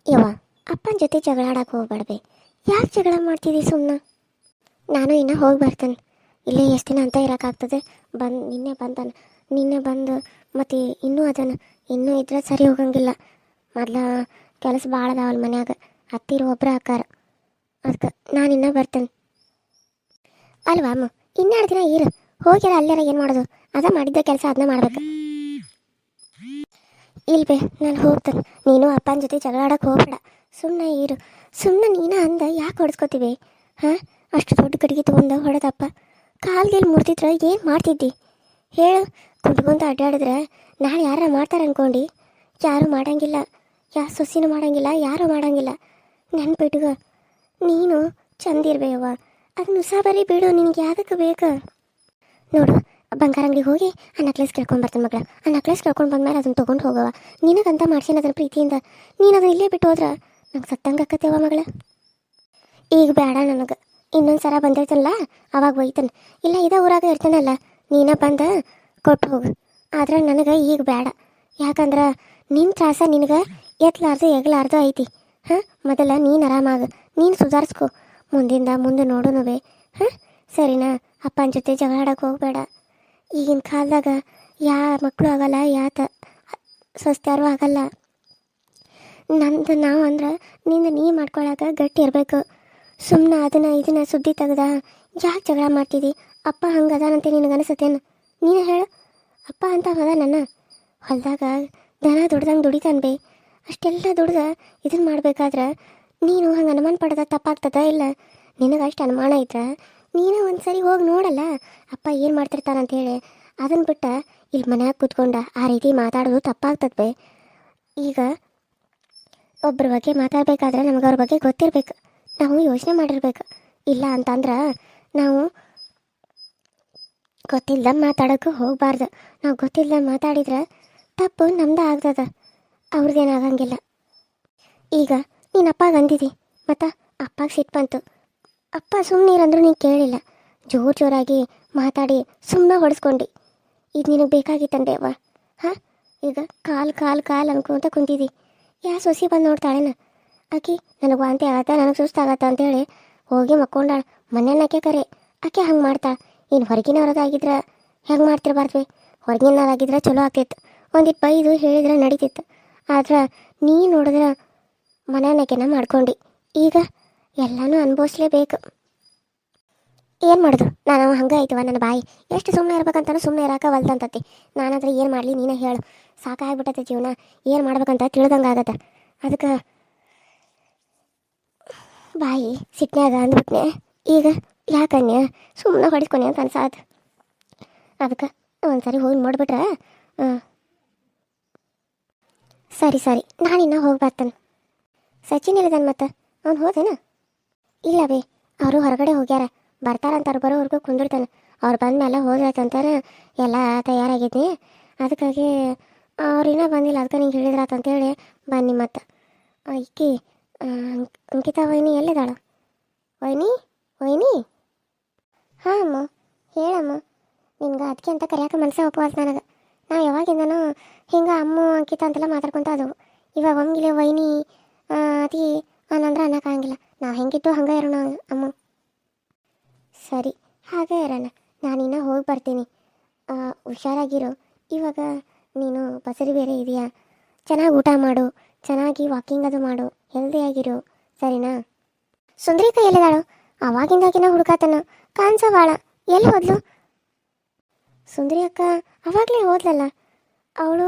ಯವ್ವ, ಅಪ್ಪನ ಜೊತೆ ಜಗಳ ಆಡಕ್ಕೆ ಹೋಗ್ಬೇಡ್ಬೆ. ಯಾಕೆ ಜಗಳ ಮಾಡ್ತಿದ್ದಿ ಸುಮ್ಮನೆ? ನಾನು ಇನ್ನೂ ಹೋಗಿ ಬರ್ತೇನೆ. ಇಲ್ಲೇ ಎಷ್ಟು ದಿನ ಅಂತ ಇರೋಕ್ಕಾಗ್ತದೆ? ನಿನ್ನೆ ಬಂದು ಮತ್ತು ಇನ್ನೂ ಅದನ್ನು ಇನ್ನೂ ಇದ್ರೆ ಸರಿ ಹೋಗಂಗಿಲ್ಲ. ಮೊದ್ಲ ಕೆಲಸ ಭಾಳ ಅದಾವಲ್ಲ ಮನ್ಯಾಗ, ಹತ್ತಿರ ಒಬ್ಬರು ಹಾಕಾರ. ಅದಕ್ಕೆ ನಾನು ಇನ್ನೂ ಬರ್ತೇನೆ ಅಲ್ವಾ ಅಮ್ಮ. ಇನ್ನೆರಡು ದಿನ ಇರು, ಹೋಗ್ಯಾರ ಅಲ್ಲಾರ ಏನು ಮಾಡೋದು? ಅದ ಮಾಡಿದ್ದ ಕೆಲಸ ಅದನ್ನ ಮಾಡ್ಬೇಕು. ಇಲ್ಬೇ, ನಾನು ಹೋಗ್ತೇನೆ. ನೀನು ಅಪ್ಪನ ಜೊತೆ ಜಗಳ ಆಡಕ್ಕೆ ಹೋಗ್ಬೇಡ, ಸುಮ್ಮನೆ ಇರು. ಸುಮ್ಮನೆ ನೀನು ಅಂದ ಯಾಕೆ ಹೊಡೆಸ್ಕೊತೀವಿ? ಹಾಂ, ಅಷ್ಟು ದೊಡ್ಡ ಕಡೆಗೆ ತೊಗೊಂಡು ಹೊಡೆದಪ್ಪ ಕಾಲ್ಗೆಲ್ಲಿ ಮುರಿದಿದ್ರೆ ಏನು ಮಾಡ್ತಿದ್ದಿ ಹೇಳು? ಕುಂತ್ಕೊಂತ ಅಡ್ಡಾಡಿದ್ರೆ ನಾಳೆ ಯಾರು ಮಾಡ್ತಾರೆ ಅನ್ಕೊಂಡು? ಯಾರೂ ಮಾಡಂಗಿಲ್ಲ, ಸೊಸಿನೂ ಮಾಡಂಗಿಲ್ಲ, ಯಾರೂ ಮಾಡಂಗಿಲ್ಲ. ನೆನ್ಪಿಟ್ಗ, ನೀನು ಚಂದಿರ್ಬೇವ. ಅದು ನುಸಾಬರಿ ಬಿಡು, ನಿನಗೆ ಯಾವುದಕ್ಕೆ ಬೇಕು ನೋಡು. ಬಂಗಾರ ಅಂಗಡಿಗೆ ಹೋಗಿ ಆ ನೆಕ್ಲೆಸ್ ಕೇಳ್ಕೊಂಡು ಬರ್ತಾನೆ ಮಗಳ. ಆ ನೆಕ್ಲೆಸ್ ಕೇಳ್ಕೊಂಡು ಬಂದ್ಮೇಲೆ ಅದನ್ನು ತೊಗೊಂಡು ಹೋಗವ. ನಿನಗಂತ ಮಾಡ್ಸೇನೆ ಅದನ್ನ ಪ್ರೀತಿಯಿಂದ. ನೀನು ಅದನ್ನ ಇಲ್ಲೇ ಬಿಟ್ಟು ಹೋದ್ರೆ ನಂಗೆ ಸತ್ತಂಗೆ ಆಕತ್ತೇವ ಮಗಳ. ಈಗ ಬೇಡ ನನಗೆ. ಇನ್ನೊಂದು ಸಲ ಬಂದೈತಲ್ಲ ಅವಾಗ ಒಯ್ತಾನೆ. ಇಲ್ಲ ಇದೇ ಊರಾಗ ಇರ್ತಾನಲ್ಲ, ನೀನೇ ಬಂದು ಕೊಟ್ಟು ಹೋಗು. ಆದ್ರೆ ನನಗೆ ಈಗ ಬೇಡ. ಯಾಕಂದ್ರೆ ನಿನ್ನ ತ್ರಾಸ ನಿನಗೆ ಎತ್ತಲಾರ್ದು ಎಗಲಾರ್ದು ಐತಿ. ಹಾಂ, ಮೊದಲ ನೀನು ಆರಾಮಾಗ, ನೀನು ಸುಧಾರಿಸ್ಕೊ. ಮುಂದೆ ನೋಡೋಣವೇ. ಹಾಂ, ಸರಿನಾ? ಅಪ್ಪನ ಜೊತೆ ಜಗಳ ಆಡಕ್ಕೆ ಹೋಗಬೇಡ. ಈಗಿನ ಕಾಲದಾಗ ಮಕ್ಕಳು ಆಗಲ್ಲ, ಸ್ವಸ್ಥ್ಯಾರು ಆಗಲ್ಲ. ನಾವು ಅಂದ್ರೆ ನೀ ಮಾಡ್ಕೊಳಕ ಗಟ್ಟಿ ಇರಬೇಕು. ಸುಮ್ಮನೆ ಇದನ್ನ ಸುದ್ದಿ ತೆಗ್ದ ಯಾಕೆ ಜಗಳ ಮಾಡ್ತಿದ್ದಿ? ಅಪ್ಪ ಹಂಗೆ ಅದಾನಂತೆ ನಿನಗೆ ಅನಿಸುತ್ತೇನು? ನೀನು ಹೇಳು. ಅಪ್ಪ ಅಂತ ಅದ ನನ್ನ ಹೊಲದಾಗ ದನ ದುಡ್ದಂಗೆ ದುಡಿತಾನೆ ಬೇ. ಅಷ್ಟೆಲ್ಲ ದುಡ್ದ ಇದನ್ನು ಮಾಡಬೇಕಾದ್ರೆ ನೀನು ಹಂಗೆ ಅನುಮಾನ ಪಡೆದ ತಪ್ಪಾಗ್ತದ ಇಲ್ಲ? ನಿನಗೆ ಅಷ್ಟು ಅನುಮಾನ ಇದ್ರೆ ನೀನು ಒಂದು ಸರಿ ಹೋಗಿ ನೋಡಲ್ಲ ಅಪ್ಪ ಏನು ಮಾಡ್ತಿರ್ತಾನಂತೇಳಿ. ಅದನ್ನು ಬಿಟ್ಟು ಇಲ್ಲಿ ಮನ್ಯಾಗ ಕೂತ್ಕೊಂಡ ಆ ರೀತಿ ಮಾತಾಡೋದು ತಪ್ಪಾಗ್ತದೆ ಬೇ. ಈಗ ಒಬ್ಬರ ಬಗ್ಗೆ ಮಾತಾಡಬೇಕಾದ್ರೆ ನಮಗೆ ಅವ್ರ ಬಗ್ಗೆ ಗೊತ್ತಿರಬೇಕು, ನಾವು ಯೋಚನೆ ಮಾಡಿರ್ಬೇಕು. ಇಲ್ಲ ಅಂತಂದ್ರೆ ನಾವು ಗೊತ್ತಿಲ್ಲದ ಮಾತಾಡೋಕ್ಕೂ ಹೋಗಬಾರ್ದು. ನಾವು ಗೊತ್ತಿಲ್ಲದ ಮಾತಾಡಿದ್ರೆ ತಪ್ಪು ನಮ್ದು ಆಗ್ತದ, ಅವ್ರದ್ದೇನಾಗಂಗಿಲ್ಲ. ಈಗ ನೀನು ಅಪ್ಪಾಗ ಅಂದಿದ್ದಿ, ಮತ್ತು ಅಪ್ಪಾಗೆ ಸಿಟ್ಟು ಬಂತು. ಅಪ್ಪ ಸುಮ್ಮನಿರಂದ್ರೂ ನೀನು ಕೇಳಿಲ್ಲ, ಜೋರಾಗಿ ಮಾತಾಡಿ ಸುಮ್ಮನೆ ಹೊಡೆಸ್ಕೊಂಡು. ಇದು ನಿನಗೆ ಬೇಕಾಗಿತ್ತಂದೆ ಅವ್ವ. ಹಾಂ, ಈಗ ಕಾಲು ಅನ್ಕೊಂತ ಕುಂತಿದ್ದಿ. ಸೊಸಿ ಬಂದು ನೋಡ್ತಾಳೇನ? ಆಕೆ ನನಗೆ ವಾಂತಿ ಆಗತ್ತ, ನನಗೆ ಸುಸ್ತಾಗತ್ತ ಅಂತೇಳಿ ಹೋಗಿ ಮಕ್ಕೊಂಡಾಳ. ಮನೆಯನ್ನಾಕೆ ಕರೆ ಆಕೆ ಹಂಗೆ ಮಾಡ್ತಾಳೆ. ಇನ್ನು ಹೊರಗಿನವ್ರದಾಗಿದ್ರೆ ಹೆಂಗೆ ಮಾಡ್ತಿರ್ಬಾರ್ದ್ವಿ? ಹೊರಗಿನವರಾಗಿದ್ರೆ ಚಲೋ ಆಗ್ತಿತ್ತು, ಒಂದಿಟ್ಟು ಬೈದು ಹೇಳಿದ್ರೆ ನಡೀತಿತ್ತು. ಆದ್ರೆ ನೀ ನೋಡಿದ್ರೆ ಮನೆಯನ್ನಾಕೆನ ಮಾಡ್ಕೊಂಡು ಈಗ ಎಲ್ಲನೂ ಅನುಭವಿಸ್ಲೇಬೇಕು. ಏನು ಮಾಡೋದು? ನಾನು ಹಂಗೆ ಆಯ್ತವ ನನ್ನ ಬಾಯಿ. ಎಷ್ಟು ಸುಮ್ಮನೆ ಇರ್ಬೇಕಂತಾನು ಸುಮ್ಮನೆ ಇರೋಕೆ ಹೊಲ್ದಂತತಿ. ನಾನಾದ್ರೆ ಏನು ಮಾಡಲಿ ನೀನೇ ಹೇಳು? ಸಾಕಾಗ್ಬಿಟ್ಟೈತೆ ಜೀವನ. ಏನು ಮಾಡ್ಬೇಕಂತ ತಿಳಿದಂಗೆ ಆಗತ್ತೆ. ಅದಕ್ಕೆ ಬಾಯಿ ಸಿಟ್ನ್ಯಾಗ ಅಂದ್ಬಿಟ್ನೆ. ಈಗ ಯಾಕನ್ಯ ಸುಮ್ಮನೆ ಹೊಡಿಸ್ಕೊನಿ ಅಂತ ಅನ್ಸಾದ. ಅದಕ್ಕೆ ಒಂದ್ಸರಿ ಹೋಗಿ ನೋಡ್ಬಿಟ್ರೆ ಸರಿ ನಾನಿನ್ನ ಹೋಗಿ ಬರ್ತೇನೆ. ಸಚಿನ್ ಹೇಳಿದಾನೆ ಮತ್ತೆ ಅವ್ನು ಹೋದೇನ? ಇಲ್ಲ ಬೇ, ಅವರು ಹೊರಗಡೆ ಹೋಗ್ಯಾರ. ಬರ್ತಾರಂತ ಬರೋವರೆಗೂ ಕುಂದಿರ್ತಾನೆ. ಅವ್ರು ಬಂದಮೇಲೆ ಹೋದ್ರಾತಂತಾನೆ ಎಲ್ಲ ತಯಾರಾಗಿದ್ನಿ. ಅದಕ್ಕಾಗಿ ಅವ್ರಿನ್ನೂ ಬಂದಿಲ್ಲ, ಅದಕ್ಕೆ ನಿಂಗೆ ಹೇಳಿದ್ರಾತಂತೇಳಿ ಬನ್ನಿ. ಮತ್ತು ಈಕಿ ಅಂಕಿತಾ ವೈನಿ ಎಲ್ಲಿದ್ದಾಳು? ವೈನಿ ಹಾಂ ಅಮ್ಮ, ಹೇಳಮ್ಮ. ನಿನ್ಗೆ ಅದಕ್ಕೆ ಅಂತ ಕರೆಯೋಕೆ ಮನಸ್ಸೇ ಒಪ್ಪುವಲ್ತು ನನಗೆ. ನಾವು ಯಾವಾಗಿಂದನೂ ಹಿಂಗೆ ಅಮ್ಮ ಅಂಕಿತ ಅಂತೆಲ್ಲ ಮಾತಾಡ್ಕೊತ ಅದವು. ಇವಾಗ ಒಮ್ಗಿಲೆ ವೈನಿ ಅತಿ ಅನ್ನಂದ್ರೆ ಅನ್ನೋಕ್ಕಾಗಿಲ್ಲ. ನಾವು ಹೆಂಗಿದ್ದು ಹಂಗೆ ಇರೋಣ ಅಮ್ಮ. ಸರಿ, ಹಾಗೆ ಇರೋಣ. ನಾನಿನ್ನ ಹೋಗಿ ಬರ್ತೀನಿ. ಹುಷಾರಾಗಿರು. ಇವಾಗ ನೀನು ಬಸರಿ ಬೇರೆ ಇದೆಯಾ? ಚೆನ್ನಾಗಿ ಊಟ ಮಾಡು, ಚೆನ್ನಾಗಿ ವಾಕಿಂಗ್ ಅದು ಮಾಡು, ಹೆಲ್ದಿಯಾಗಿರು, ಸರಿನಾ? ಸುಂದ್ರಿಕಾ ಎಲ್ಲಿದ್ದಾಳು? ಅವಾಗಿಂದಾಗಿನ ಹುಡುಕಾತನ ಕಾಣಿಸವಾಳ. ಎಲ್ಲಿ ಹೋದ್ಲು? ಸುಂದರಿ ಅಕ್ಕ ಅವಾಗಲೇ ಹೋದ್ಲಲ್ಲ. ಅವಳು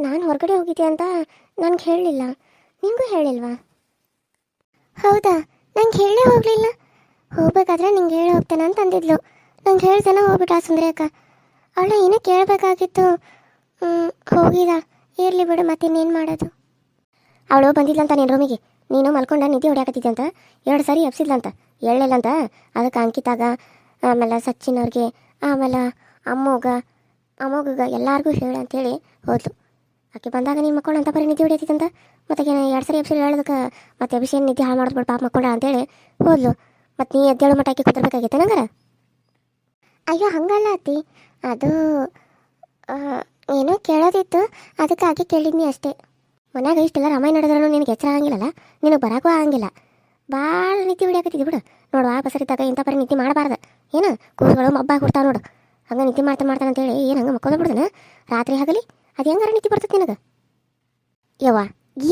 ನಾನು ಹೊರಗಡೆ ಹೋಗಿದ್ದೆ ಅಂತ ನನಗೆ ಹೇಳಲಿಲ್ಲ. ನಿಮಗೂ ಹೇಳಿಲ್ವಾ? ಹೌದಾ? ನಂಗೆ ಹೇಳೇ ಹೋಗಲಿಲ್ಲ. ಹೋಗ್ಬೇಕಾದ್ರೆ ನಿಂಗೆ ಹೇಳಿ ಹೋಗ್ತೇನೆ ಅಂತ ಅಂದಿದ್ಲು. ನಂಗೆ ಹೇಳ್ತೇನೆ ಹೋಗ್ಬಿಟ್ಟ ಸುಂದರಿ ಅಕ್ಕ. ಅವಳ ಏನೂ ಕೇಳಬೇಕಾಗಿತ್ತು. ಹೋಗಿದ ಇರಲಿ ಬಿಡು, ಮತ್ತಿನ್ನೇನು ಮಾಡೋದು? ಅವಳು ಬಂದಿದ್ಲಂತ ನಿನ್ನ ರೂಮಿಗೆ. ನೀನು ಮಲ್ಕೊಂಡ ನಿದ್ದೆ ಹೊಡ್ಯಾಕತ್ತಿದ್ದೆ ಅಂತ 2 ಸಾರಿ ಎಬ್ಸಿದ್ಲಂತ, ಹೇಳಲಿಲ್ಲಂತ. ಅದಕ್ಕೆ ಅಂಕಿತಾಗ, ಆಮೇಲೆ ಸಚಿನ್ ಅವ್ರಿಗೆ, ಆಮೇಲೆ ಅಮ್ಮಗ ಎಲ್ಲರಿಗೂ ಹೇಳು ಅಂತೇಳಿ ಹೋದ್ಲು. ಆಕೆ ಬಂದಾಗ ನೀನು ಮಕ್ಕೊಂಡು ಅಂತ ಬರೀ ನಿದ್ದೆ ಹೊಡಿಯತ್ತಿತ್ತಂತ. ಮತ್ತೆ 2 ಸಾರಿ ಎಬ್ಸಿ ಹೇಳೋದಕ್ಕೆ ಮತ್ತೆ ಅಭಿಷೇಕ್ ನಿದ್ದೆ ಹಾಳು ಮಾಡಿಸ್ಬಿಡು ಪಾಪ ಮಕ್ಕೊಂಡ ಅಂತೇಳಿ ಹೋದ್ಲು. ಮತ್ತು ನೀ ಎದ್ದೇಳು ಮಟ್ಟ ಆಕೆ ಕುಂದಿರ್ಬೇಕಾಗಿತ್ತೆ ನಂಗಾರ? ಅಯ್ಯೋ ಹಂಗಲ್ಲ ಅತ್ತಿ, ಅದು ಏನೋ ಕೇಳೋದಿತ್ತು, ಅದಕ್ಕೆ ಆಕೆ ಕೇಳಿದ್ನಿ ಅಷ್ಟೇ. ಮನ್ಯಾಗ ಇಷ್ಟೆಲ್ಲ ರಾಮಾಯಣ ನಡೆದ್ರೂ ನಿನಗೆ ಎಚ್ಚರ ಆಗಂಗಿಲ್ಲಲ್ಲ, ನಿನಗೆ ಬರೋಕ್ಕೂ ಆಗಂಗಿಲ್ಲ. ಭಾಳ ನಿತ್ಯ ಹೊಡಿಯಾಕತ್ತಿದ್ದಿ ಬಿಡು. ನೋಡು ಆ ಬಸರಿದ್ದಾಗ ಇಂಥ ಪರಿ ನಿತ್ಯ ಮಾಡಬಾರ್ದು. ಏನು ಕೂಸುಗಳು ಮಬ್ಬಾಗಿ ಕೊಡ್ತಾವೆ ನೋಡು. ಹಂಗೆ ನಿತ್ಯ ಮಾಡ್ತಾನೆ ಅಂತೇಳಿ ಏನು ಹಂಗೆ ಮಕ್ಕೋದ ಬಿಡ್ದನ ರಾತ್ರಿ ಆಗಲಿ. ಅದು ಹೆಂಗಾರ ನಿತ್ಯ ಬರ್ತದೆ ನಿನಗೆ? ಯವ್ವ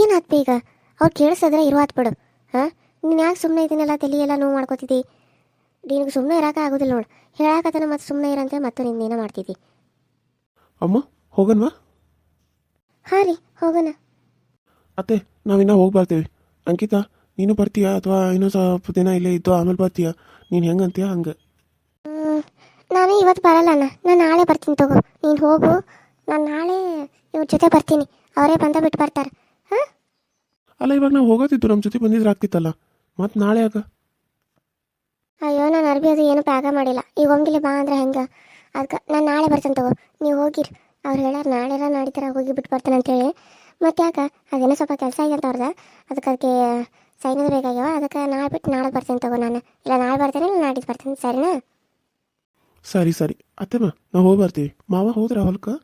ಏನಾಗ್ತಿ ಈಗ? ಅವ್ರು ಕೇಳಿಸಿದ್ರೆ ಇರುವಾತ್ ಬಿಡು. ಹಾಂ, ನೀನು ಯಾಕೆ ಸುಮ್ಮನೆ ಇದನ್ನೆಲ್ಲ ತಲೆ ಎಲ್ಲ ನೋವು ಮಾಡ್ಕೋತಿದ್ದಿ? ನಿನಗೆ ಸುಮ್ಮನೆ ಇರೋಕೆ ಆಗೋದಿಲ್ಲ ನೋಡು. ಹೇಳಾಕತ್ತಾನ ಮತ್ತು ಸುಮ್ಮನೆ ಇರಂತೆ ಮತ್ತು ನಿಂದೇನೋ ಮಾಡ್ತಿದ್ದಿ. ಅಮ್ಮ ಹೋಗನ್ವಾ? ಹಾಂ ರೀ, ಹೋಗೋಣ. ಅತ್ತೆ ನಾವಿನ್ನ ಹೋಗಿ ಬರ್ತೀವಿ. ಅಂಕಿತಾ ನೀನು ಬರ್ತೀಯಾ ಅಥವಾ ಇನ್ನೂ ಸ್ವಲ್ಪ ದಿನ ಇಲ್ಲೇ ಇದ್ದು ಆಮೇಲೆ ಬರ್ತೀಯಾ? ನೀನು ಹೆಂಗಂತೀಯ ಹಂಗೆ. ನಾನು ಇವತ್ತು ಬರಲ್ಲ ಅಣ್ಣ, ನಾನು ನಾಳೆ ಬರ್ತೀನಿ ತಗೋ. ನೀನು ಹೋಗು, ನಾನು ನಾಳೆ ಇವ್ರ ಜೊತೆ ಬರ್ತೀನಿ. ಅವರೇ ಬಂದ ಬಿಟ್ಟು ಬರ್ತಾರೆ. ಹಾಂ ಅಲ್ಲ ಇವಾಗ ನಾವು ಹೋಗೋದಿದ್ದು ನಮ್ಮ ಜೊತೆ ಬಂದಿದ್ರೆ ಆಗ್ತಿತ್ತಲ್ಲ, ಮತ್ತು ನಾಳೆ ಆಗ. ಅಯ್ಯೋ ನಾನು ಅರ್ಬಿ ಅದು ಏನು ಪ್ಯಾಗ ಮಾಡಿಲ್ಲ. ಈಗ ಹೋಗಿಲ್ಲ ಬಾ ಅಂದ್ರೆ ಹೆಂಗೆ? ಅದಕ್ಕೆ ನಾನು ನಾಳೆ ಬರ್ತೀನಿ ತಗೋ, ನೀವು ಹೋಗಿರಿ. ಅವ್ರು ಹೇಳಾರ ನಾಳೆಲ್ಲ ನಾಡಿತರ ಹೋಗಿ ಬಿಟ್ಟು ಬರ್ತಾನೆ ಅಂತೇಳಿ. ಮತ್ತು ಯಾಕೆ ಅದೇನೋ ಸ್ವಲ್ಪ ಕೆಲಸ ಇದೆ ಅಂತ ಅವ್ರದ್ದು, ಅದಕ್ಕೆ ಸೈನದು ಬೇಕಾಗ್ಯಾವ. ಅದಕ್ಕೆ ನಾಳೆ ಬಿಟ್ಟು ನಾಳೆ ಬರ್ತೀನಿ ತಗೋ. ನಾನು ಇಲ್ಲ ನಾಳೆ ಬರ್ತೀನಿ, ಇಲ್ಲ ನಾಡಿದ್ದು ಬರ್ತೀನಿ. ಸರಿನಾ? ಸರಿ ಸರಿ ಅತ್ತೆಮ್ಮ ನಾವು ಹೋಗಿ ಬರ್ತೀವಿ. ಮಾವ ಹೋದ್ರ ಹೊಲಕ್ಕೆ?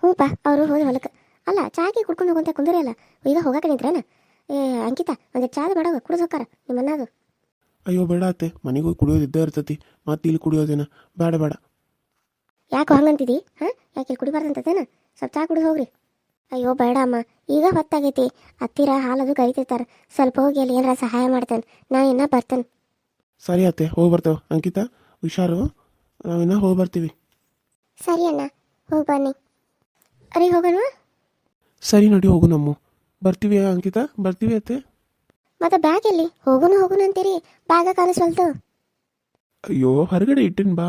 ಹ್ಞೂಪ್ಪ, ಅವರು ಹೋಗಿ ಹೊಲಕ್ಕೆ. ಅಲ್ಲ ಚಾಕಿ ಕುಡ್ಕೊಂಡು ಹೋಗಂತ ಕುಂದ್ರೆ ಅಲ್ಲ, ಈಗ ಹೋಗಕ್ಕೆ ನಿಂತ್ರೇನ? ಏ ಅಂಕಿತಾ, ಒಂದು ಚಾದ ಮಾಡೋದು ಕುಡಿದು ಹೋಗಾರ ನಿಮ್ಮನ್ನದು. ಅಯ್ಯೋ ಬೇಡ ಅತ್ತೆ, ಮನೆಗೆ ಹೋಗಿ ಕುಡಿಯೋದು ಇದ್ದೇ ಇರ್ತೈತಿ, ಮತ್ತೆ ಇಲ್ಲಿ ಕುಡಿಯೋದೇನ? ಬೇಡ ಬೇಡ. ಯಾಕೆ ಹಂಗಂತಿದ್ದಿ? ಹಾಂ, ಯಾಕೆ ಇಲ್ಲಿ ಕುಡಿಬಾರ್ದಂತದೇನ? ಸ್ವಲ್ಪ ಚಾ ಕುಡಿದು ಹೋಗ್ರಿ. ಅಯ್ಯೋ ಬೇಡ ಅಮ್ಮ, ಈಗ ಹೊತ್ತಾಗೈತಿ. ಹತ್ತಿರ ಹಾಲದು ಕರಿತಿರ್ತಾರೆ. ಸ್ವಲ್ಪ ಹೋಗಿ ಅಲ್ಲಿ ಏನಾರ ಸಹಾಯ ಮಾಡ್ತೇನೆ. ನಾನು ಇನ್ನೂ ಬರ್ತೇನೆ. ಸರಿ ಅತ್ತೆ, ಹೋಗಿ ಬರ್ತೇವೆ. ಅಂಕಿತಾ ಹುಷಾರು, ನಾವಿನ್ನ ಹೋಗಿ ಬರ್ತೀವಿ. ಸರಿ ಅಣ್ಣ, ಹೋಗಿ ಬನ್ನಿ. ಅರಿ ಹೋಗೋಣ. ಸರಿ ನೋಡಿ ಹೋಗು. ನಮ್ಮ ಬರ್ತೀವಿ ಅಂಕಿತಾ, ಬರ್ತೀವಿ ಅತ್ತೆ. ಮತ್ತೆ ಬ್ಯಾಗ್ ಎಲ್ಲಿ? ಹೋಗೋಣ ಅಂತೀರಿ, ಬ್ಯಾಗ ಕಾಣಿಸ್ವಲ್ತು. ಅಯ್ಯೋ ಹೊರಗಡೆ ಇಟ್ಟಿನ್ ಬಾ.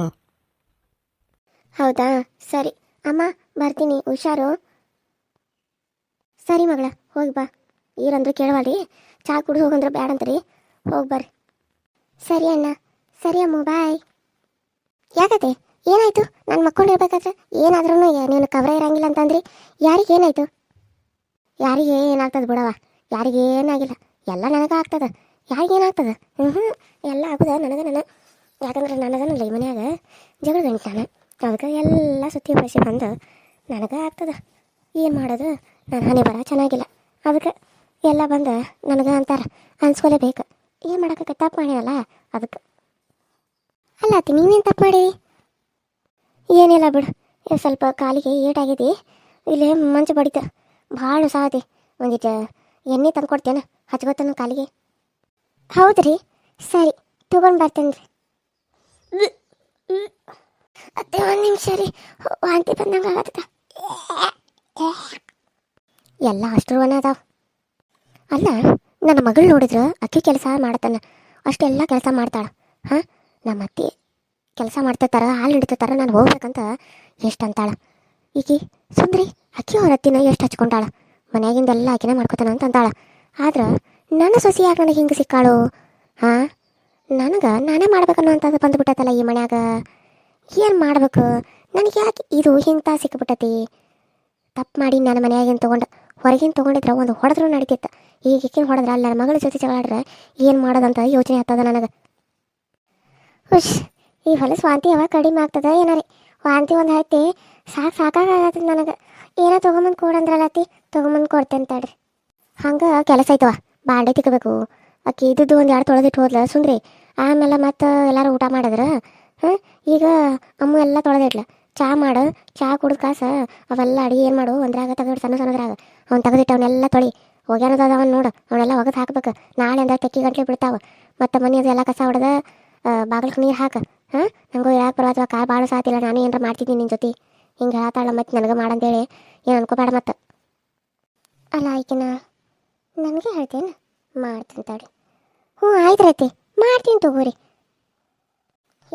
ಹೌದಾ, ಸರಿ ಅಮ್ಮ, ಬರ್ತೀನಿ. ಹುಷಾರು. ಸರಿ ಮಗಳ, ಹೋಗಿ ಬಾ. ಈರಂದ್ರೆ ಕೇಳವಾಡಿ, ಚಾ ಕುಡಿದು ಹೋಗಂದ್ರೆ ಬ್ಯಾಡ ಅಂತೀರಿ. ಹೋಗಿ ಬರ್ರಿ. ಸರಿ ಅಣ್ಣ. ಸರಿ ಅಮ್ಮ, ಬಾಯ್. ಯಾಕತ್ತೆ ಏನಾಯಿತು? ನಾನು ಮಕ್ಕೊಂಡಿರ್ಬೇಕಾದ್ರೆ ಏನಾದ್ರೂ ನೀನು ಕವರ ಇರಂಗಿಲ್ಲ ಅಂತಂದ್ರಿ. ಯಾರಿಗೆ ಏನಾಯಿತು? ಯಾರಿಗೆ ಏನಾಗ್ತದೆ ಬಿಡವ, ಯಾರಿಗೆ ಏನಾಗಿಲ್ಲ. ಎಲ್ಲ ನನಗೆ ಆಗ್ತದೆ. ಯಾರಿಗೇನಾಗ್ತದೆ? ಎಲ್ಲ ಆಗುದ ನನಗೆ. ಯಾಕಂದ್ರೆ ನನಗನಲ್ಲ ಈ ಮನ್ಯಾಗ ಜಗಳ ಗಂಟು ನಾನು. ಅದಕ್ಕೆ ಎಲ್ಲ ಸುತ್ತಿ ಬಳಸಿ ಬಂದು ನನಗೆ ಆಗ್ತದೆ. ಏನು ಮಾಡೋದು? ನನ್ನ ಹಣೆ ಬರ ಚೆನ್ನಾಗಿಲ್ಲ. ಅದಕ್ಕೆ ಎಲ್ಲ ಬಂದು ನನಗೆ ಅಂತಾರೆ, ಅನ್ಸ್ಕೊಲೇಬೇಕು. ಏನು ಮಾಡೋಕ್ಕೆ? ತಪ್ಪು ಮಾಡಿರಲ್ಲ ಅದಕ್ಕೆ. ಅಲ್ಲ ಅತ್ತಿ, ನೀವೇನು ತಪ್ಪು ಮಾಡಿರಿ? ಏನಿಲ್ಲ ಬಿಡು, ಸ್ವಲ್ಪ ಕಾಲಿಗೆ ಏಟಾಗಿದೆ. ಇಲ್ಲಿ ಮಂಚು ಬಡಿತ ಭಾಳ ಸಾತಿ. ಒಂದಿಟ್ಟು ಎಣ್ಣೆ ತಂದು ಕೊಡ್ತೇನೆ, ಹಚ್ಕೊತಾನ ಕಾಲಿಗೆ. ಹೌದು ರೀ, ಸರಿ ತೊಗೊಂಡು ಬರ್ತೇನೆ ರೀ. ಅತ್ತೆ ಒಂದು ನಿಮಿಷ ರೀ, ವಾಂತಿ ಬಂದಂಗೆ ಆಗತ್ತ. ಎಲ್ಲ ಅಷ್ಟುವನ ಅದಾವ. ಅಲ್ಲ ನನ್ನ ಮಗಳು ನೋಡಿದ್ರೆ ಅಕ್ಕಿ ಕೆಲಸ ಮಾಡ್ತಾನೆ, ಅಷ್ಟೆಲ್ಲ ಕೆಲಸ ಮಾಡ್ತಾಳೆ. ಹಾಂ, ನಮ್ಮ ಅತ್ತಿ ಕೆಲಸ ಮಾಡ್ತಿರ್ತಾರೆ, ಹಾಲು ಹಿಡಿತಿರ್ತಾರೆ, ನಾನು ಹೋಗ್ಬೇಕಂತ ಎಷ್ಟು ಅಂತಾಳೆ. ಈಕಿ ಸುಂದ್ರಿ ಅಕ್ಕಿ ಅವ್ರ ಅತ್ತಿನ ಎಷ್ಟು ಹಚ್ಕೊಂಡಾಳ, ಮನ್ಯಾಗಿಂದೆಲ್ಲ ಆಕಿನ ಮಾಡ್ಕೊತಾನ ಅಂತ ಅಂತಾಳೆ. ಆದ್ರೆ ನನ್ನ ಸೊಸಿ ಯಾಕೆ ನನಗೆ ಹಿಂಗೆ ಸಿಕ್ಕಾಳು? ಹಾಂ, ನನಗೆ ನಾನೇ ಮಾಡ್ಬೇಕನ್ನೋ ಅಂತದ್ದು ಬಂದುಬಿಟ್ಟತ್ತಲ್ಲ ಈ ಮನ್ಯಾಗ. ಏನು ಮಾಡ್ಬೇಕು? ನನಗೆ ಯಾಕೆ ಇದು ಇಂಥ ಸಿಕ್ಕಿಬಿಟ್ಟತಿ? ತಪ್ಪು ಮಾಡಿ ನನ್ನ ಮನೆಯಾಗಿನ ತೊಗೊಂಡು ಹೊರಗಿನ ತೊಗೊಂಡಿದ್ರೆ ಒಂದು ಹೊಡೆದ್ರೂ ನಡೀತಿತ್ತು. ಈಗ ಈಕಿನ ಹೊಡೆದ್ರೆ ಅಲ್ಲಿ ನನ್ನ ಮಗಳ ಜೊತೆ ಜಗಳಾಡ್ರೆ ಏನು ಮಾಡೋದಂತ ಯೋಚನೆ ಆಗ್ತದೆ ನನಗೆ. ಹುಷ್, ಈ ಹೊಲಸು ವಾಂತಿ ಯಾವಾಗ ಕಡಿಮೆ ಆಗ್ತದೆ ಏನಾರಿ? ವಾಂತಿ ಒಂದು ಹತ್ತಿ ಸಾಕಾಗತ್ತದ ನನಗೆ. ಏನೋ ತೊಗೊಂಬಂದು ಕೊಡಂದ್ರಲ್ಲತ್ತಿ, ತೊಗೊಂಬಂದು ಕೊಡ್ತೇನೆ ತಡ್ರಿ. ಹಂಗೆ ಕೆಲಸ ಐತವ, ಬಾಂಡೆ ತಿಕ್ಕಬೇಕು. ಅಕ್ಕಿ ಇದ್ದದ್ದು ಒಂದು ಎರಡು ತೊಳೆದಿಟ್ಟು ಹೋದ್ಲ ಸುಂದ್ರಿ. ಆಮೇಲೆ ಮತ್ತು ಎಲ್ಲರೂ ಊಟ ಮಾಡಿದ್ರೆ ಹಾಂ, ಈಗ ಅಮ್ಮ ಎಲ್ಲ ತೊಳೆದಿಡ್ಲ. ಚಾ ಮಾಡು, ಚಾ ಕುಡಿದು ಕಾಸ ಅವೆಲ್ಲ ಅಡುಗೆ ಏನು ಮಾಡು ಒಂದ್ರಾಗ ತೆಗೆದು ಸಣ್ಣದ್ರಾಗ ಅವ್ನು ತೆಗೆದಿಟ್ಟು ಅವನ್ನೆಲ್ಲ ತೊಳಿ. ಹೋಗ್ಯಾನದ ಅವನು ನೋಡು, ಅವನ್ನೆಲ್ಲ ಒಗದು ಹಾಕ್ಬೇಕು. ನಾಳೆ ಅಂದ್ರೆ ತೆಕ್ಕಿ ಗಂಟ್ಲೆ ಬಿಡ್ತಾವೆ. ಮತ್ತು ಮನೆ ಅದು ಎಲ್ಲ ಕಸ ಹೊಡೆದ ಬಾಗಿಲಿಗೆ ನೀರು ಹಾಕ. ಹಾಂ, ನನಗೂ ಹೇಳಕ್ಕೆ ಬರತ್ತವ, ಕಾಲು ಭಾಳ ಸಾತಿಲ್ಲ, ನಾನು ಏನಾರ ಮಾಡ್ತಿದ್ದೀನಿ ನಿನ್ನ ಜೊತೆ. ಹಿಂಗೆ ಹೇಳತ್ತಾಳ ಮತ್ತು ನನಗೆ ಮಾಡಂತೇಳಿ ಏನು ಅನ್ಕೋಬೇಡ ಮತ್ತು. ಅಲ್ಲ ಆಯ್ಕೆನ ನನಗೆ ಹೇಳ್ತೇನೆ, ಮಾಡ್ತೀನಿ ತಡಿ. ಹ್ಞೂ ಆಯ್ತು ರೈತಿ, ಮಾಡ್ತೀನಿ ತಗೋರಿ.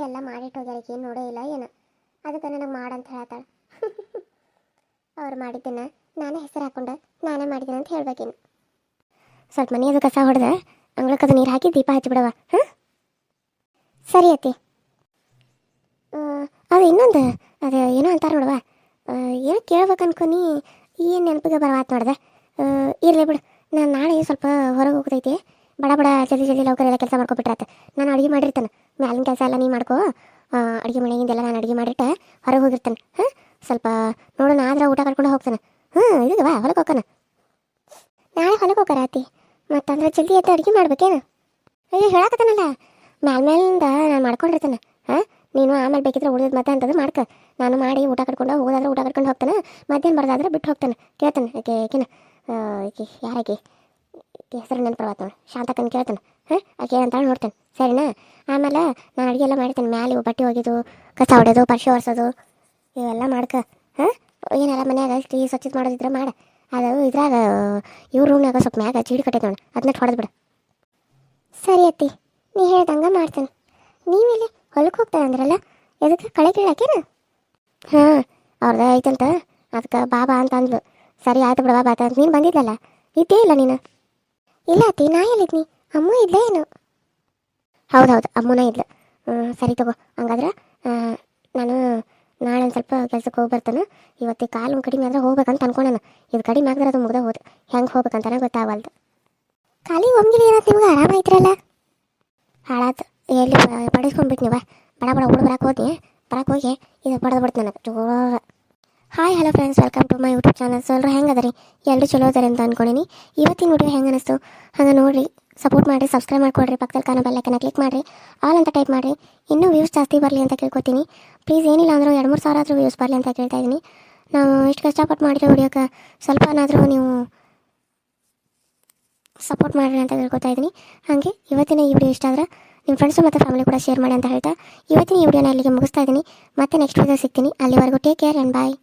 ಎಲ್ಲ ಮಾಡಿಟ್ಟು ಹೋಗ್ಯಾರಕ್ಕೆ ಏನು ನೋಡೇ ಇಲ್ಲ ಏನು, ಅದಕ್ಕೆ ನನಗೆ ಮಾಡಂತ ಹೇಳ್ತಾಳೆ. ಅವ್ರು ಮಾಡಿದ್ದನ್ನು ನಾನೇ ಹೆಸರು ಹಾಕ್ಕೊಂಡು ನಾನೇ ಮಾಡಿದ್ದೀನಿ ಅಂತ ಹೇಳ್ಬೇಕೇನು. ಸ್ವಲ್ಪ ಮನೆಯದು ಕಸ ಹೊಡೆದ ಅಂಗಳಕ್ಕದು ನೀರು ಹಾಕಿ ದೀಪ ಹಚ್ಚಿಬಿಡವ. ಹಾಂ, ಸರಿ ಅತ್ತಿ. ಅದು ಇನ್ನೊಂದು, ಅದು ಏನೋ ಅಂತಾರೆ ನೋಡುವ, ಏನೋ ಕೇಳ್ಬೇಕು ಅನ್ಕೊನಿ, ಏನು ನೆನಪಿಗೆ ಬರವಾತ್ ನೋಡ್ದೆ. ಇರಲಿ ಬಿಡು, ನಾನು ನಾಳೆ ಸ್ವಲ್ಪ ಹೊರಗೆ ಹೋಗ್ತೈತಿ. ಬಡ ಬಡ ಜಲ್ದಿ ಲೌಕರೆಲ್ಲ ಕೆಲಸ ಮಾಡ್ಕೊಬಿಟ್ರಾತ. ನಾನು ಅಡುಗೆ ಮಾಡಿರ್ತೇನೆ, ಮ್ಯಾಲಿನ ಕೆಲಸ ಎಲ್ಲ ನೀ ಮಾಡ್ಕೋ. ಅಡುಗೆ ಮನೆಯಿಂದೆಲ್ಲ ನಾನು ಅಡುಗೆ ಮಾಡಿಟ್ಟು ಹೊರಗೆ ಹೋಗಿರ್ತೇನೆ. ಹಾಂ, ಸ್ವಲ್ಪ ನೋಡೋಣ ಆದ್ರೆ ಊಟ ಕಟ್ಕೊಂಡು ಹೋಗ್ತಾನೆ. ಇದಕ್ಕೆ ಬಾ, ಹೊರಗೆ ಹೋಗ್ತಾನೆ. ನಾಳೆ ಹೊಲಕ್ಕೆ ಹೋಗಾರತಿ ಮತ್ತಂದ್ರೆ ಜಲ್ದಿ ಎದ್ದು ಅಡುಗೆ ಮಾಡ್ಬೇಕೇನು? ಅಯ್ಯೋ ಹೇಳಕತ್ತಾನಲ್ಲ ಮೇಲಿಂದ ನಾನು ಮಾಡ್ಕೊಂಡಿರ್ತಾನೆ. ಹಾಂ ನೀನು ಆಮೇಲೆ ಬೇಕಿದ್ರೆ ಉಳಿದ ಮತ್ತೆ ಅಂತಂದು ಮಾಡ್ಕ. ನಾನು ಮಾಡಿ ಊಟ ಕಟ್ಕೊಂಡು ಹೋಗೋದಾದ್ರೆ ಊಟ ಕಟ್ಕೊಂಡು ಹೋಗ್ತಾನೆ, ಮಧ್ಯಾಹ್ನ ಬರೋದಾದ್ರೆ ಬಿಟ್ಟು ಹೋಗ್ತಾನೆ. ಕೇಳ್ತಾನೆ ಆಕೆನ ಯಾರಾಕಿ ಹೆಸರು ನೆನಪರ್ವಾತ ನೋಡಿ, ಶಾಂತಕ್ಕನ ಕೇಳ್ತಾನೆ. ಹಾಂ ಆಕೆ ಅಂತಾಳೆ ನೋಡ್ತಾನೆ. ಸರಿನಾ? ಆಮೇಲೆ ನಾನು ಅಡುಗೆ ಎಲ್ಲ ಮಾಡ್ತೇನೆ. ಮ್ಯಾಲೆ ಇವು ಬಟ್ಟೆ ಒಗೆದು ಕಸ ಹೊಡೆಯೋದು ಪರ್ಶಿ ಒರೆಸೋದು ಇವೆಲ್ಲ ಮಾಡ್ಕ. ಹಾಂ ಏನೆಲ್ಲ ಮನ್ಯಾಗ ಸ್ವಚ್ಛತೆ ಮಾಡೋದಿದ್ರೆ ಮಾಡ. ಅದು ಇದ್ರಾಗ ಇವ್ರ ರೂಮ್ನಾಗ ಸ್ವಲ್ಪ ಮ್ಯಾಗ ಚೀಡಿ ಕಟ್ಟೈತೆ ನೋಡಿ, ಅದನ್ನ ಹೊಡೆದು ಬಿಡು. ಸರಿ ಅತ್ತಿ, ನೀ ಹೇಳ್ದಂಗೆ ಮಾಡ್ತೇನೆ. ನೀವಿಲ್ಲಿ ಹೊಲಕ್ಕೆ ಹೋಗ್ತಾನೆ ಅಂದ್ರಲ್ಲ, ಎದಕ್ಕೆ ಕಳೆ ಕೀಳಾಕೇನ? ಹಾಂ ಅವ್ರದ್ದು ಐತಂತ, ಅದಕ್ಕೆ ಬಾಬಾ ಅಂತ ಅಂದ್ಲು. ಸರಿ ಆಯ್ತು ಬಿಡು ಬಾಬಾ ಅಂತ. ನೀನು ಬಂದಿದ್ದಲ್ಲ, ಇದ್ದೇ ಇಲ್ಲ ನೀನು? ಇಲ್ಲ ಅತ್ತಿ, ನಾ ಎಲ್ಲಿದ್ನಿ? ಅಮ್ಮ ಇದ್ಲೇ ಏನು? ಹೌದೌದು ಅಮ್ಮನ ಇದ್ಲು. ಸರಿ ತಗೋ, ಹಂಗಾದ್ರೆ ನಾನು ನಾಳೆ ಒಂದು ಸ್ವಲ್ಪ ಕೆಲ್ಸಕ್ಕೆ ಹೋಗಿ ಬರ್ತಾನೆ. ಇವತ್ತು ಕಾಲು ಕಡಿಮೆ ಆದರೆ ಹೋಗ್ಬೇಕಂತ ಅನ್ಕೊಂಡಾನ. ಇದು ಕಡಿಮೆ ಆಗಿದ್ರೆ ಅದು ಮುಗ್ದೆ ಹೋದು ಹೆಂಗೆ ಹೋಗ್ಬೇಕಂತಾನೆ ಗೊತ್ತಾಗಲ್ದು. ಖಾಲಿ ಒಮ್ಗಿಲಿ ಏನಾಯ್ತು ನಿಮ್ಗೆ? ಆರಾಮಾಯ್ತಿರಲ್ಲ? ಹಾಳಾತು ಎಲ್ಲಿ ಪಡಿಸ್ಕೊಂಡ್ಬಿಟ್ಟು ನೀವು ಬಡ ಬಡ ಹುಡು ಬರಕ್ಕೆ ಹೋಗಿ ಇದು ಪಡೆದು ಬಿಡ್ತು ನನಗೆ ಜೋರ. Hi hello friends, welcome to my YouTube channel. ಎಲ್ಲರೂ ಹೆಂಗೆ ಅದರಿ? ಎಲ್ಲರೂ ಚಲೋ ಅದಾರೆ ಅಂತ ಅಂದ್ಕೊಂಡಿನಿ. ಇವತ್ತಿನ ವಿಡಿಯೋ ಹೆಂಗೆ ಅನ್ನಿಸ್ತು ಹಂಗೆ ನೋಡಿರಿ, ಸಪೋರ್ಟ್ ಮಾಡಿರಿ, ಸಬ್ಸ್ಕ್ರೈಬ್ ಮಾಡ್ಕೊಡ್ರಿ, ಪಕ್ಕದಲ್ಲಿ ಕಾಣೋ ಬೆಲ್ಲೈಕನ್ನ ಕ್ಲಿಕ್ ಮಾಡಿರಿ, ಆಲ್ ಅಂತ ಟೈಪ್ ಮಾಡಿರಿ. ಇನ್ನೂ ವ್ಯೂಸ್ ಜಾಸ್ತಿ ಬರಲಿ ಅಂತ ಕೇಳ್ಕೊತೀನಿ. ಪ್ಲೀಸ್ ಏನಿಲ್ಲ ಅಂದರೂ 2-3 ಸಾವಿರ ಆದರೂ ವ್ಯೂಸ್ ಬರಲಿ ಅಂತ ಕೇಳ್ತಾ ಇದ್ದೀನಿ. ನಾವು ಇಷ್ಟು ಕಷ್ಟಪಟ್ಟು ಮಾಡಿರೋ ವಿಡಿಯೋಕ್ಕೆ ಸ್ವಲ್ಪನಾದರೂ ನೀವು ಸಪೋರ್ಟ್ ಮಾಡಿರಿ ಅಂತ ಕೇಳ್ಕೊತಾ ಇದ್ದೀನಿ. ಹಾಗೆ ಇವತ್ತಿನ ಈ ವಿಡಿಯೋ ಇಷ್ಟ ಆದರೆ ನಿಮ್ಮ ಫ್ರೆಂಡ್ಸು ಮತ್ತು ಫ್ಯಾಮಿಲಿ ಕೂಡ ಶೇರ್ ಮಾಡಿ ಅಂತ ಹೇಳ್ತಾ ಇವತ್ತಿನ ಈ ವಿಡಿಯೋನ ಇಲ್ಲಿಗೆ ಮುಗಿಸ್ತಾ ಇದ್ದೀನಿ. ಮತ್ತೆ ನೆಕ್ಸ್ಟ್ ವಿಡಿಯೋ ಸಿಗ್ತೀನಿ. ಅಲ್ಲಿವರೆಗೂ ಟೇಕ್ ಕೇರ್ ಆ್ಯಂಡ್ ಬಾಯ್.